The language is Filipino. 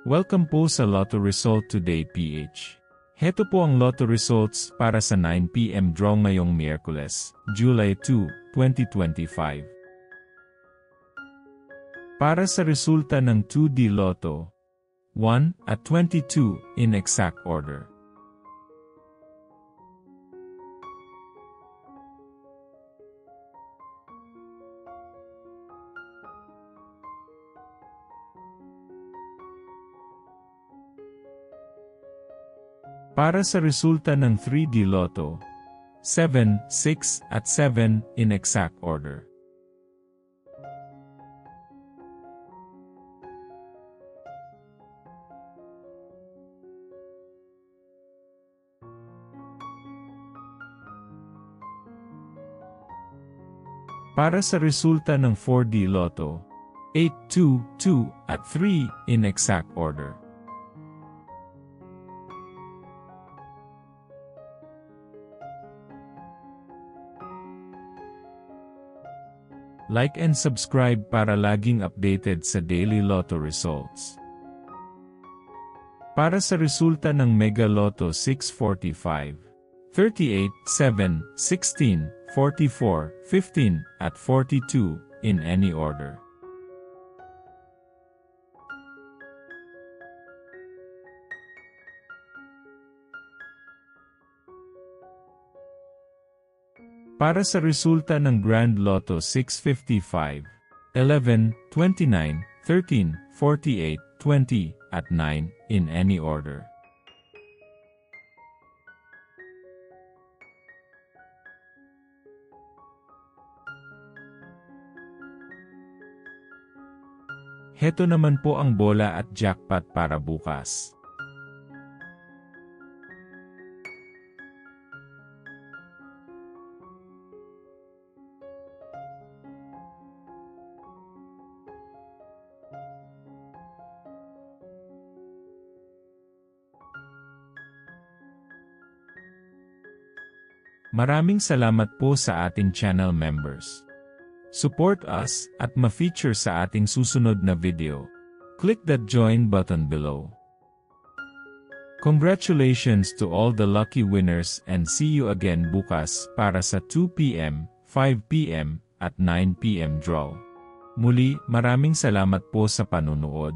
Welcome po sa Lotto Result Today PH. Heto po ang Lotto Results para sa 9 PM draw ngayong Miyerkules, July 2, 2025. Para sa resulta ng 2D Lotto, 1 at 22 in exact order. Para sa resulta ng 3D Lotto, 7, 6 at 7 in exact order. Para sa resulta ng 4D Lotto, 8, 2, 2 at 3 in exact order. Like and subscribe para laging updated sa daily Lotto results. Para sa resulta ng Mega Lotto 645, 38, 7, 16, 44, 15, at 42, in any order. Para sa resulta ng Grand Lotto 655, 11, 29, 13, 48, 20, at 9, in any order. Heto naman po ang bola at jackpot para bukas. Maraming salamat po sa ating channel members. Support us at ma-feature sa ating susunod na video. Click that join button below. Congratulations to all the lucky winners and see you again bukas para sa 2 PM, 5 PM, at 9 PM draw. Muli, maraming salamat po sa panunood.